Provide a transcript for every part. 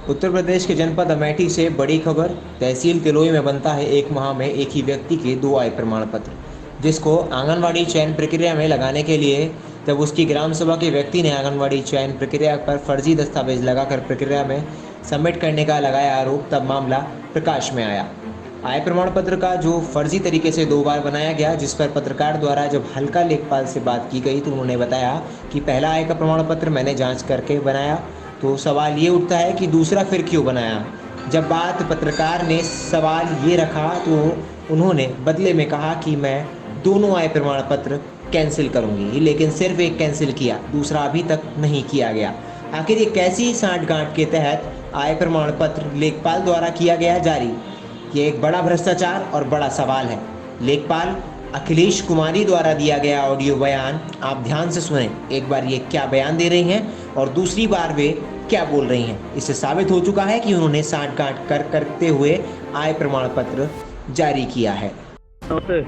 उत्तर प्रदेश के जनपद अमेठी से बड़ी खबर। तहसील तिलोई में बनता है एक माह में एक ही व्यक्ति के 2 आय प्रमाण पत्र, जिसको आंगनवाड़ी चयन प्रक्रिया में लगाने के लिए जब उसकी ग्राम सभा के व्यक्ति ने आंगनवाड़ी चयन प्रक्रिया पर फर्जी दस्तावेज लगाकर प्रक्रिया में सबमिट करने का लगाया आरोप, तब मामला प्रकाश में आया। आय प्रमाण पत्र का जो फर्जी तरीके से 2 बार बनाया गया, जिस पर पत्रकार द्वारा जब हल्का लेखपाल से बात की गई तो उन्होंने बताया कि पहला आय का प्रमाण पत्र मैंने जांच करके बनाया। तो सवाल ये उठता है कि दूसरा फिर क्यों बनाया। जब बात पत्रकार ने सवाल ये रखा तो उन्होंने बदले में कहा कि मैं दोनों आय प्रमाण पत्र कैंसिल करूंगी, लेकिन सिर्फ एक कैंसिल किया, दूसरा अभी तक नहीं किया गया। आखिर ये कैसी सांठ-गांठ के तहत आय प्रमाण पत्र लेखपाल द्वारा किया गया जारी? ये एक बड़ा भ्रष्टाचार और बड़ा सवाल है। लेखपाल अखिलेश कुमारी द्वारा दिया गया ऑडियो बयान आप ध्यान से सुने। एक बार ये क्या बयान दे रही हैं और दूसरी बार वे क्या बोल रही हैं। इससे साबित हो चुका है कि उन्होंने सांठ-गांठ करते हुए आय प्रमाण पत्र जारी किया है। नमस्ते,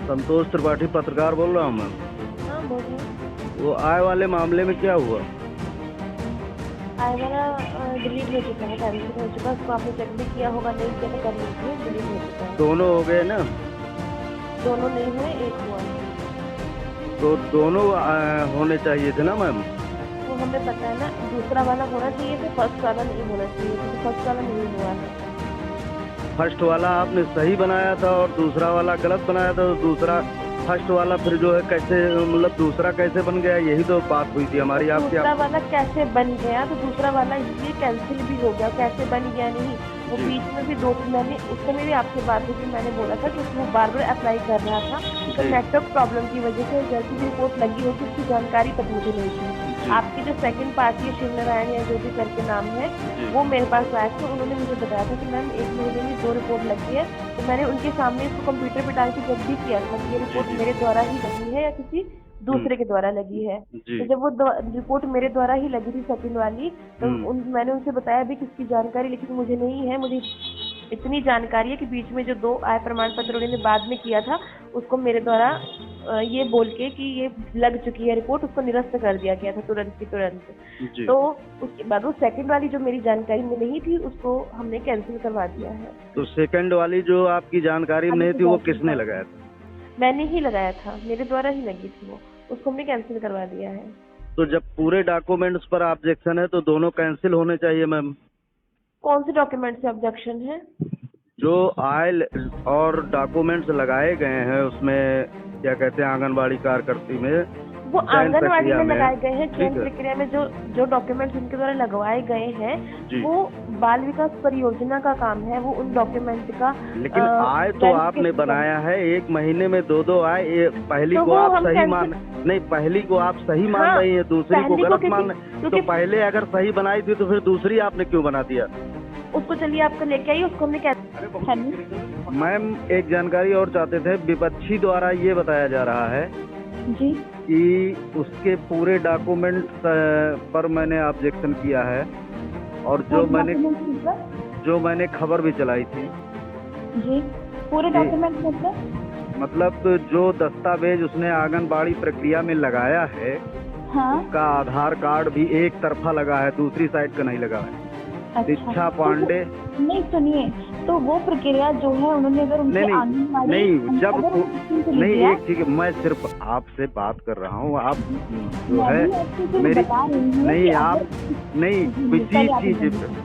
संतोष त्रिपाठी पत्रकार बोल रहा हूँ मैं। हाँ बोलिए। वो आय वाले मामले में क्या हुआ? आय वाला डिलीट हो चुका है, कैंसिल हो चुका है। उसको आपने चेक भी किया होगा, नहीं किया तो कर लीजिए, डिलीट हो चुका है। दोनों हो गए ना? दोनों नहीं हुए, एक हुआ। तो दोनों होने चाहिए थे ना मैम? वो हमें पता है ना, दूसरा वाला होना चाहिए था, फर्स्ट वाला नहीं होना चाहिए था। तो फर्स्ट वाला नहीं हुआ है। फर्स्ट वाला आपने सही बनाया था और दूसरा वाला गलत बनाया था, तो दूसरा फर्स्ट वाला फिर जो है कैसे, मतलब दूसरा कैसे बन गया, यही तो बात हुई थी हमारी आपकी। दूसरा वाला कैसे बन गया, तो दूसरा वाला इसलिए कैंसिल भी हो गया। कैसे बन गया नहीं, वो बीच में भी मैंने उस समय भी आपसे बात हुई थी, मैंने बोला था कि उसमें बार बार अप्लाई कर रहा था, तो नेटवर्क प्रॉब्लम की वजह से जैसी भी रिपोर्ट लगी होगी उसकी जानकारी तक मुझे नहीं थी। आपकी जो सेकंड पार्टी है, शिव नारायण या जो भी करके नाम है, वो मेरे पास आया था। उन्होंने मुझे बताया था कि मैम 1 महीने में 2 रिपोर्ट लगी है। तो मैंने उनके सामने इसको कंप्यूटर पे डाल के जब भी किया था कि ये रिपोर्ट मेरे द्वारा ही लगी है या किसी दूसरे के द्वारा लगी है। तो जब वो रिपोर्ट मेरे द्वारा ही लगी थी सेकंड वाली, तो मैंने उनसे बताया भी कि इसकी जानकारी लेकिन मुझे नहीं है। मुझे इतनी जानकारी है कि बीच में जो 2 आय प्रमाण पत्र उन्होंने बाद में किया था, उसको मेरे द्वारा ये बोल के कि ये लग चुकी है रिपोर्ट, उसको निरस्त कर दिया गया था तुरंत की तुरंत। तो उसके बाद वो सेकंड वाली जो मेरी जानकारी में नहीं थी, उसको हमने कैंसिल करवा दिया है। तो सेकंड वाली जो आपकी जानकारी में नहीं थी, वो किसने लगाया था? मैंने ही लगाया था, मेरे द्वारा ही लगी थी वो, उसको हमने कैंसिल करवा दिया है। तो जब पूरे डॉक्यूमेंट्स पर ऑब्जेक्शन है तो दोनों कैंसिल होने चाहिए मैम। कौन से डॉक्यूमेंट से ऑब्जेक्शन है? जो आय और डॉक्यूमेंट्स लगाए गए हैं उसमें, क्या कहते हैं, आंगनबाड़ी कार्यकर्ती में, वो आंगनवाड़ी में लगाए गए हैं। चयन प्रक्रिया में जो डॉक्यूमेंट्स उनके द्वारा लगवाए गए हैं, वो बाल विकास परियोजना का काम है, वो उन डॉक्यूमेंट का। लेकिन आय तो आपने बनाया है 1 महीने में 2 आय। पहली को आप सही मान नहीं, पहली को आप सही मान रही है, दूसरी को गलत मान रहे। तो पहले अगर सही बनाई थी तो फिर दूसरी आपने क्यों बना दिया? उसको चलिए आपको लेके आइए, उसको हमने मैम एक जानकारी और चाहते थे। विपक्षी द्वारा ये बताया जा रहा है जी कि उसके पूरे डॉक्यूमेंट पर मैंने ऑब्जेक्शन किया है, और जो मैंने खबर भी चलाई थी जी। पूरे डॉक्यूमेंट मतलब जो दस्तावेज उसने आंगनबाड़ी प्रक्रिया में लगाया है, हाँ? उसका आधार कार्ड भी एक तरफा लगा है, दूसरी साइड का नहीं लगा है। दीक्षा पांडे नहीं, सुनिए, तो वो प्रक्रिया जो है उन्होंने अगर नहीं जब नहीं, एक चीज मैं सिर्फ आपसे बात कर रहा हूँ, आप जो है मेरी नहीं, आप नहीं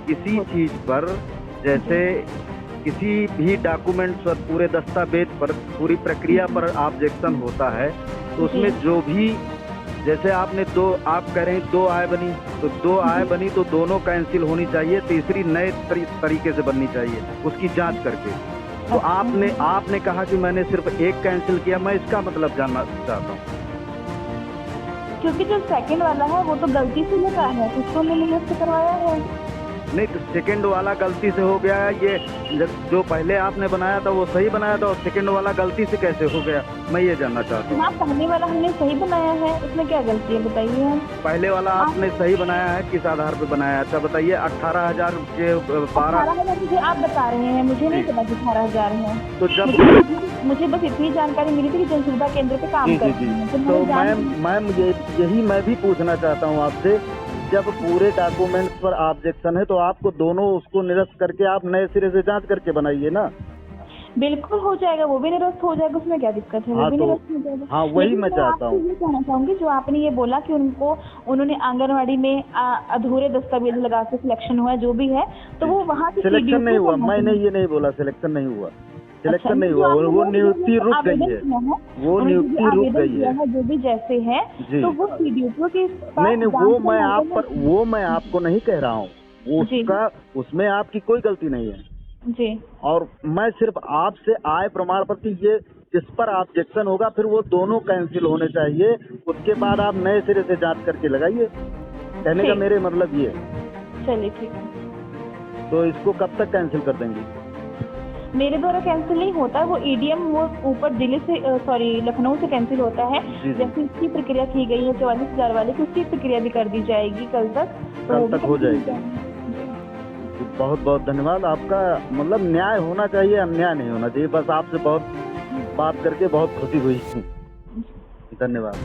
किसी चीज पर, जैसे किसी भी डॉक्यूमेंट्स पर, पूरे दस्तावेज पर, पूरी प्रक्रिया पर ऑब्जेक्शन होता है, तो उसमें जो भी, जैसे आपने आप कह रहे हैं 2 आय बनी, तो 2 आय बनी तो दोनों कैंसिल होनी चाहिए, तीसरी नए तरीके से बननी चाहिए, उसकी जांच करके। तो आपने कहा कि मैंने सिर्फ एक कैंसिल किया। मैं इसका मतलब जानना चाहता हूँ। क्योंकि जो सेकंड वाला है वो तो गलती से लगा है, उसको मैंने निरस्त करवाया है। नहीं, तो सेकंड वाला गलती से हो गया है। ये जो पहले आपने बनाया था वो सही बनाया था, और सेकंड वाला गलती से कैसे हो गया, मैं ये जानना चाहता हूँ। पहले वाला हमने सही बनाया है, उसमें क्या गलती है बताइए हम। पहले वाला आपने सही बनाया है, किस आधार पे बनाया? अच्छा बताइए। 18,000 के 12,000 मुझे आप बता रहे हैं, मुझे नहीं पता कि 18,000 है। तो जब मुझे बस इतनी जानकारी मिली थी कि जन सुविधा केंद्र पे काम करती है। तो मैम यही मैं भी पूछना चाहता हूँ आपसे जब पूरे डॉक्यूमेंट्स पर ऑब्जेक्शन है तो आपको दोनों उसको निरस्त करके आप नए सिरे से जांच करके बनाइए ना। बिल्कुल हो जाएगा, वो भी निरस्त हो जाएगा, उसमें क्या दिक्कत है, वो हाँ भी तो निरस्त हो जाएगा। हाँ वही लेकिन मैं चाहता आपसे हूँ। ये कहना चाहूंगी, जो आपने ये बोला कि उन्होंने आंगनवाड़ी में अधूरे दस्तावेज लगा के सिलेक्शन हुआ है, जो भी है, तो वो वहाँ की सिलेक्शन नहीं हुआ, CDO मैंने ये नहीं बोला सिलेक्शन नहीं हुआ, अच्छा, सिलेक्शन नहीं जो हुआ, आपने वो नियुक्ति रुक गई आवेदन है, किया है, वो उन्होंने जो भी नियुक्ति रुक आवेदन गई किया है। है, जो भी जैसे है, जी तो वो CDO के पास नहीं नहीं, जांच का माध्यम है। वो मैं आपको नहीं कह रहा हूँ, वो जी उसमें आपकी कोई गलती नहीं है। जी और मैं सिर्फ आपसे आय प्रमाण पत्र ये जिस पर ऑब्जेक्शन होगा फिर वो दोनों कैंसिल होने चाहिए, उसके बाद आप नए सिरे से जांच करके लगाइए। कहने का ठीक। मेरे मतलब ये है। चलिए ठीक है। तो इसको कब तक कैंसिल कर देंगे? मेरे द्वारा कैंसिल नहीं होता, वो EDM वो ऊपर दिल्ली से लखनऊ से कैंसिल होता है। जी। जैसे इसकी प्रक्रिया की गई है 44,000 वाले की, उसकी प्रक्रिया भी कर दी जाएगी कल तक, तो कल वो भी तक हो cancel जाएगी। बहुत बहुत धन्यवाद आपका। मतलब न्याय होना चाहिए, अन्याय नहीं होना चाहिए। बस आपसे बहुत बात करके बहुत खुशी हुई। धन्यवाद।